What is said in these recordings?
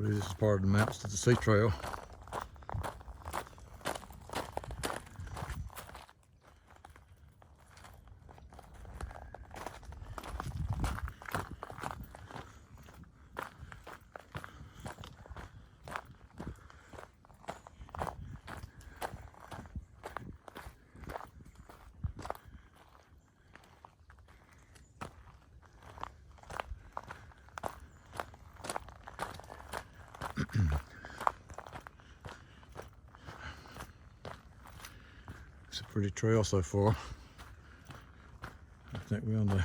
believe this is part of the Mountains to the Sea Trail. It's a pretty trail so far. I think we're on the,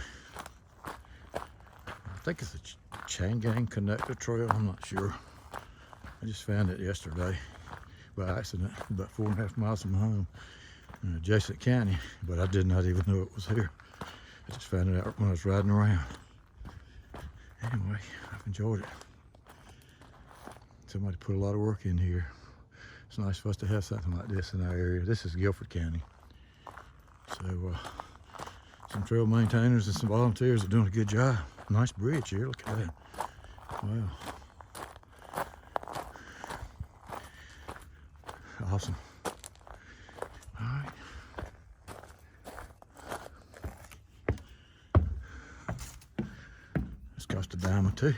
I think it's a Changang Connector Trail, I'm not sure. I just found it yesterday by accident, about 4.5 miles from home in adjacent county, but I did not even know it was here. I just found it out when I was riding around. Anyway, I've enjoyed it. Somebody put a lot of work in here. It's nice for us to have something like this in our area. This is Guilford County. So some trail maintainers and some volunteers are doing a good job. Nice bridge here, look at that. Wow. Awesome. All right. This cost a dime or two.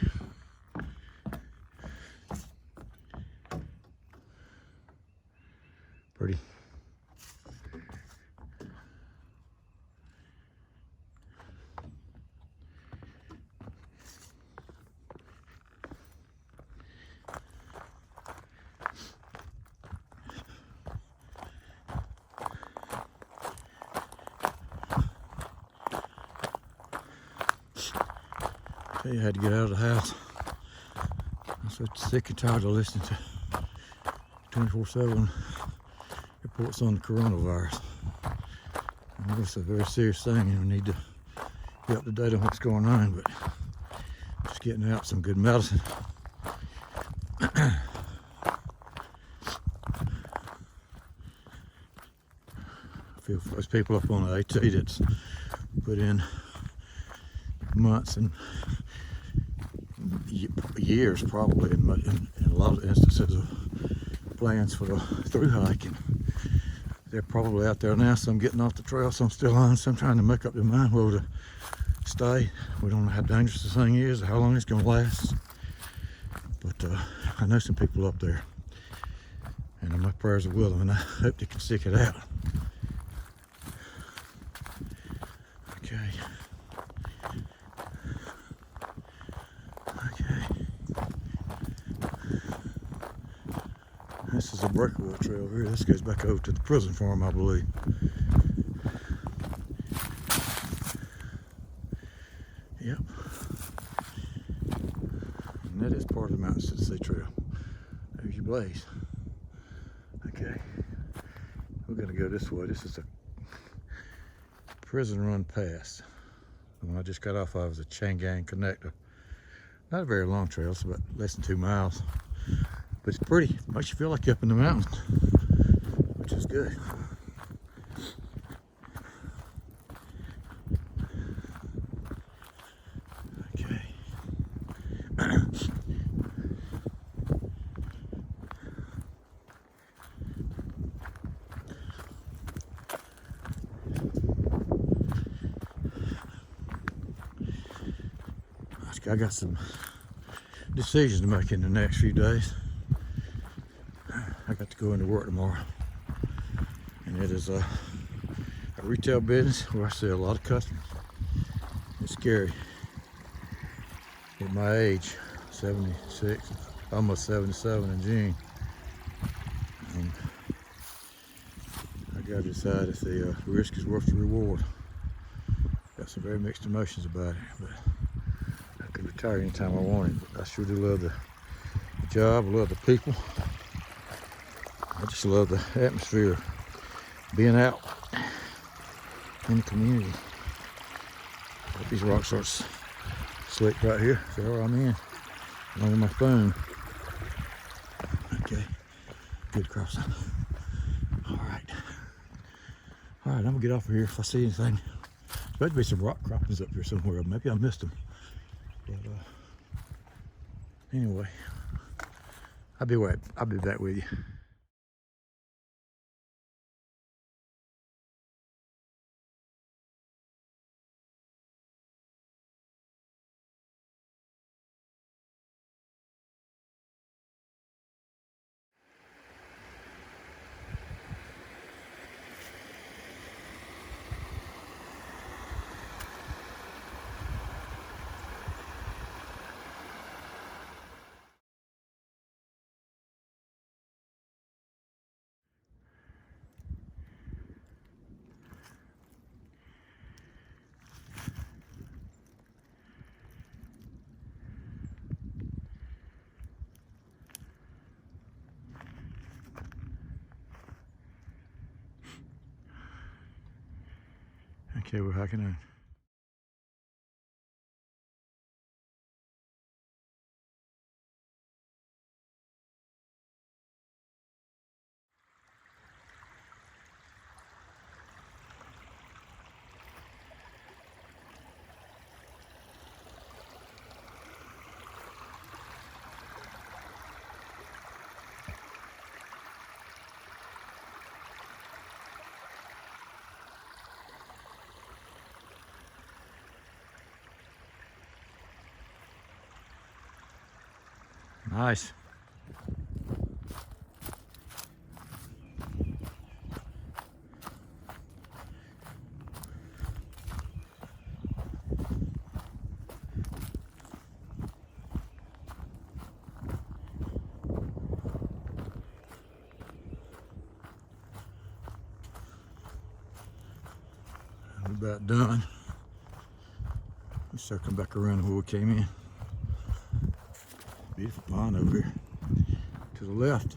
Pretty. I had to get out of the house. I'm so sick and tired of listening to 24/7 reports on the coronavirus. I know it's a very serious thing and we need to be up to date on what's going on, but just getting out some good medicine. I feel for those people up on the AT that's put in months and years probably in a lot of instances of plans for the through hike, and they're probably out there now. Some getting off the trail, some still on, some trying to make up their mind whether to stay. We don't know how dangerous this thing is or how long it's going to last, but I know some people up there and my prayers are with them, and I hope they can stick it out. Okay. This is a breakaway trail here. This goes back over to the prison farm, I believe. Yep. And that is part of the Mountains to the Sea Trail. There's your blaze. Okay. We're gonna go this way. This is a prison run pass. The one I just got off of is a Changang Connector. Not a very long trail, it's about less than 2 miles. But it's pretty, makes you feel like you're up in the mountains, which is good. Okay. I got some decisions to make in the next few days. I got to go into work tomorrow, and it is a retail business where I see a lot of customers. It's scary. At my age, 76, almost 77 in June, and I got to decide if the risk is worth the reward. Got some very mixed emotions about it, but I could retire anytime I wanted. But I sure do love the job, I love the people. I just love the atmosphere, being out in the community. Hope these rocks are slick right here. So I'm in, along with my phone. Okay, good crossing. All right, I'm gonna get off of here if I see anything. There's supposed to be some rock croppings up here somewhere. Maybe I missed them. But anyway, I'll be back with you. Okay, we're hiking in. Nice. We're about done. We're circling back around where we came in. Beautiful pond over here to the left.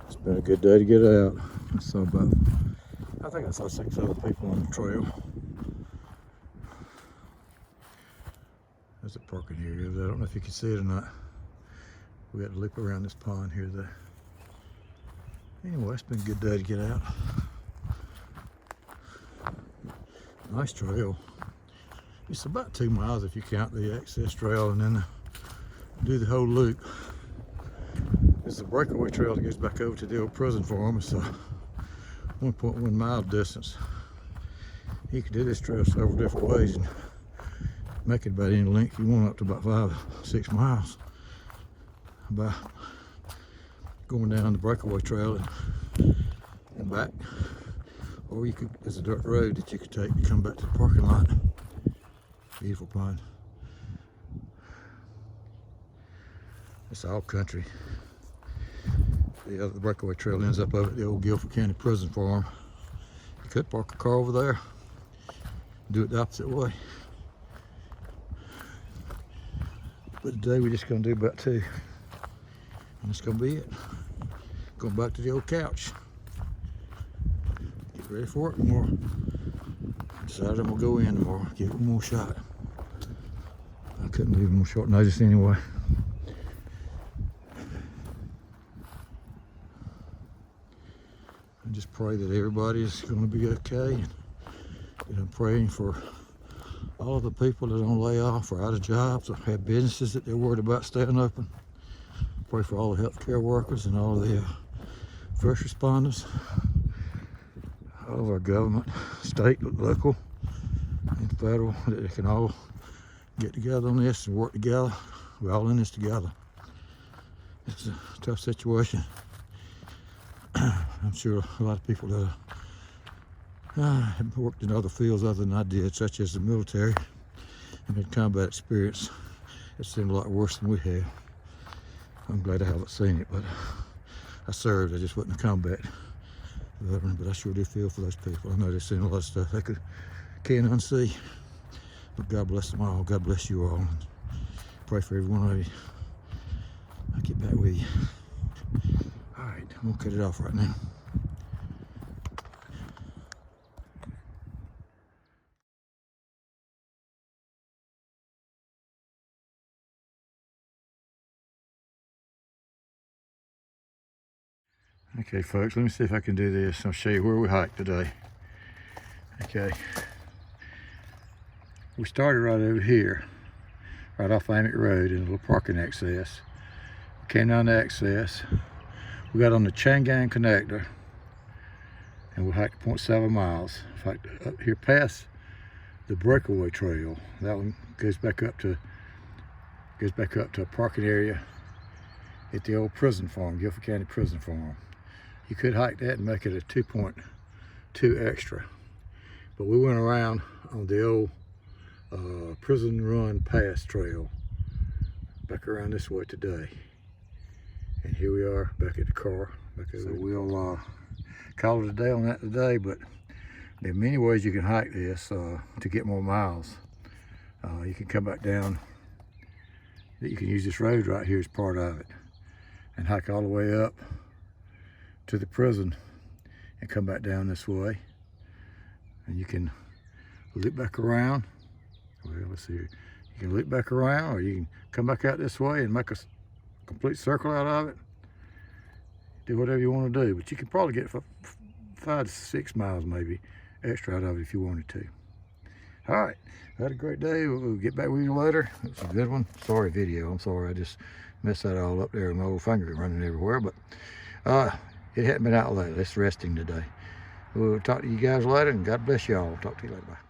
It's been a good day to get out. I think I saw 6 other people on the trail. There's a parking area. I don't know if you can see it or not. We got to loop around this pond here today. Anyway, it's been a good day to get out. Nice trail. It's about 2 miles if you count the access trail and then do the whole loop. It's a breakaway trail that goes back over to the old prison farm. It's a 1.1 mile distance. You can do this trail several different ways and make it about any length you want, up to about 5 or 6 miles. By going down the breakaway trail and back. Or you could, there's a dirt road that you could take to come back to the parking lot. Beautiful pond. It's all country. The breakaway trail ends up over at the old Guilford County Prison Farm. You could park a car over there, do it the opposite way. But today we're just gonna do about 2. And that's gonna be it. Going back to the old couch. Get ready for it tomorrow. Decided I'm gonna go in tomorrow, give it one more shot. I couldn't leave them on short notice anyway. I just pray that everybody's gonna be okay. And I'm praying for all of the people that are on layoff or out of jobs or have businesses that they're worried about staying open. Pray for all the healthcare workers and all the first responders, all of our government, state, local, and federal, that they can all get together on this and work together. We're all in this together. It's a tough situation. I'm sure a lot of people that have worked in other fields other than I did, such as the military, and had combat experience, it seemed a lot worse than we have. I'm glad I haven't seen it, but I served. I just wasn't a combat veteran, but I sure do feel for those people. I know they've seen a lot of stuff they can't unsee. But God bless them all. God bless you all. And pray for every one of you. I'll get back with you. All right, I'm gonna cut it off right now. Okay, folks, let me see if I can do this. I'll show you where we hiked today. Okay. We started right over here, right off Amick Road in a little parking access. We came down the access. We got on the Changang connector and we hiked 0.7 miles. Hiked up here past the breakaway trail. That one goes back up to a parking area at the old prison farm, Guilford County Prison Farm. You could hike that and make it a 2.2 extra. But we went around on the old Prison Run Pass trail back around this way today. And here we are back at the car. So we'll call it a day on that today, but there are many ways you can hike this to get more miles. You can come back down. You can use this road right here as part of it and hike all the way up to the prison and come back down this way. And you can loop back around. Well, let's see here. You can loop back around, or you can come back out this way and make a complete circle out of it. Do whatever you want to do, but you can probably get 5 to 6 miles maybe extra out of it if you wanted to. All right, had a great day. We'll get back with you later. It's a good one. Sorry video, I'm sorry. I just messed that all up there with my old finger running everywhere, but it hadn't been out lately. It's resting today. We'll talk to you guys later, and God bless y'all. Talk to you later. Bye.